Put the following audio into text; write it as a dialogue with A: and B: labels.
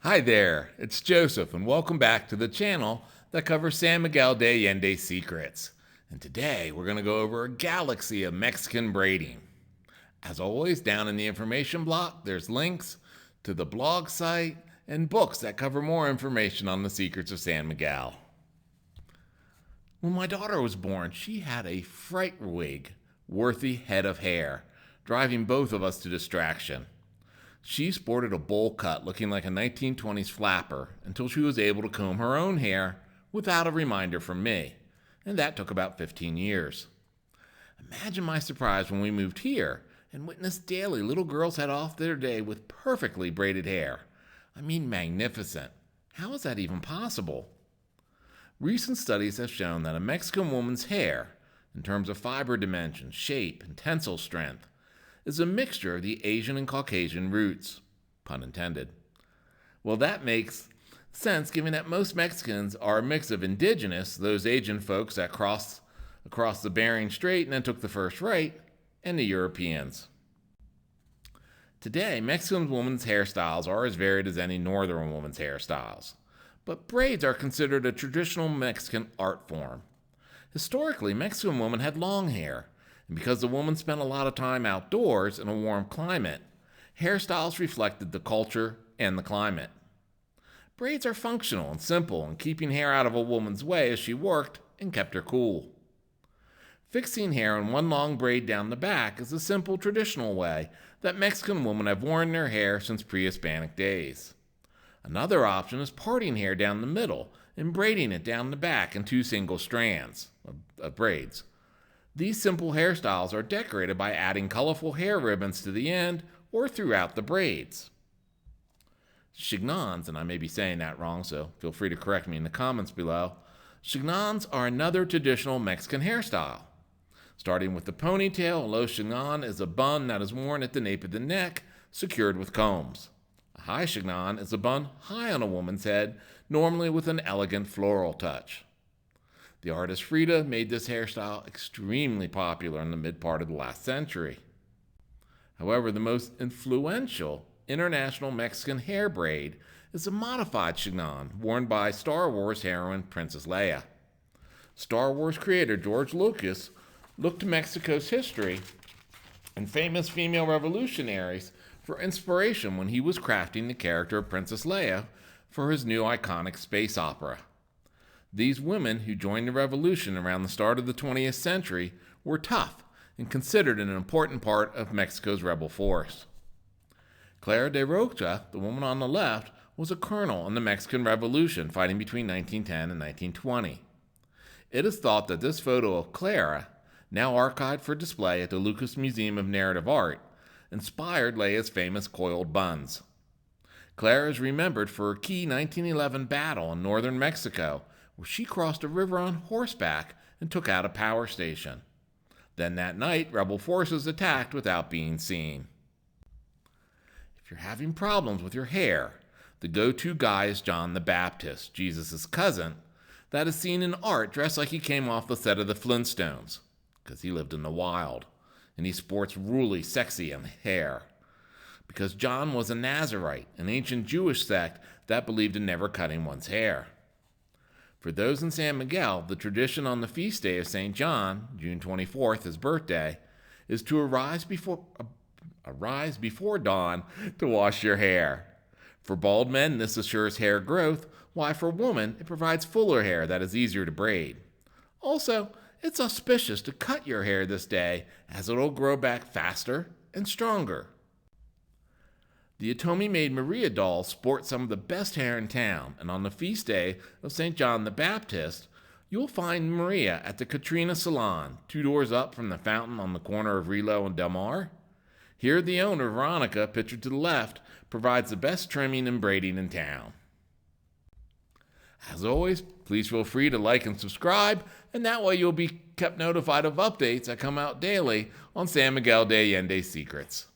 A: Hi there, it's Joseph, and welcome back to the channel that covers San Miguel de Allende secrets. And today we're going to go over a galaxy of Mexican braiding. As always, down in the information block, there's links to the blog site and books that cover more information on the secrets of San Miguel. When my daughter was born, she had a fright wig worthy head of hair, driving both of us to distraction. She sported a bowl cut looking like a 1920s flapper until she was able to comb her own hair without a reminder from me, and that took about 15 years. Imagine my surprise when we moved here and witnessed daily little girls head off their day with perfectly braided hair. I mean, magnificent. How is that even possible? Recent studies have shown that a Mexican woman's hair, in terms of fiber dimension, shape, and tensile strength, is a mixture of the Asian and Caucasian roots. Pun intended. Well, that makes sense given that most Mexicans are a mix of indigenous, those Asian folks that crossed across the Bering Strait and then took the first right, and the Europeans. Today, Mexican women's hairstyles are as varied as any northern woman's hairstyles, but braids are considered a traditional Mexican art form. Historically, Mexican women had long hair, and because the woman spent a lot of time outdoors in a warm climate, hairstyles reflected the culture and the climate. Braids are functional and simple in keeping hair out of a woman's way as she worked and kept her cool. Fixing hair in one long braid down the back is a simple traditional way that Mexican women have worn their hair since pre-Hispanic days. Another option is parting hair down the middle and braiding it down the back in two single strands of braids. These simple hairstyles are decorated by adding colorful hair ribbons to the end or throughout the braids. Chignons, and I may be saying that wrong, so feel free to correct me in the comments below. Chignons are another traditional Mexican hairstyle. Starting with the ponytail, a low chignon is a bun that is worn at the nape of the neck, secured with combs. A high chignon is a bun high on a woman's head, normally with an elegant floral touch. The artist Frida made this hairstyle extremely popular in the mid-part of the last century. However, the most influential international Mexican hair braid is a modified chignon worn by Star Wars heroine Princess Leia. Star Wars creator George Lucas looked to Mexico's history and famous female revolutionaries for inspiration when he was crafting the character of Princess Leia for his new iconic space opera. These women who joined the revolution around the start of the 20th century were tough and considered an important part of Mexico's rebel force. Clara de Rocha, the woman on the left, was a colonel in the Mexican Revolution fighting between 1910 and 1920. It is thought that this photo of Clara, now archived for display at the Lucas Museum of Narrative Art, inspired Leia's famous coiled buns. Clara is remembered for a key 1911 battle in northern Mexico where she crossed a river on horseback and took out a power station. Then that night, rebel forces attacked without being seen. If you're having problems with your hair, the go-to guy is John the Baptist, Jesus' cousin, that is seen in art dressed like he came off the set of the Flintstones, because he lived in the wild, and he sports really sexy hair. Because John was a Nazarite, an ancient Jewish sect that believed in never cutting one's hair. For those in San Miguel, the tradition on the feast day of St. John, June 24th, his birthday, is to arise before dawn to wash your hair. For bald men, this assures hair growth, while for women, it provides fuller hair that is easier to braid. Also, it's auspicious to cut your hair this day as it'll grow back faster and stronger. The Atomi-made Maria dolls sport some of the best hair in town, and on the feast day of St. John the Baptist, you'll find Maria at the Catrina Salon, 2 doors up from the fountain on the corner of Rilo and Del Mar. Here, the owner, Veronica, pictured to the left, provides the best trimming and braiding in town. As always, please feel free to like and subscribe, and that way you'll be kept notified of updates that come out daily on San Miguel de Allende Secrets.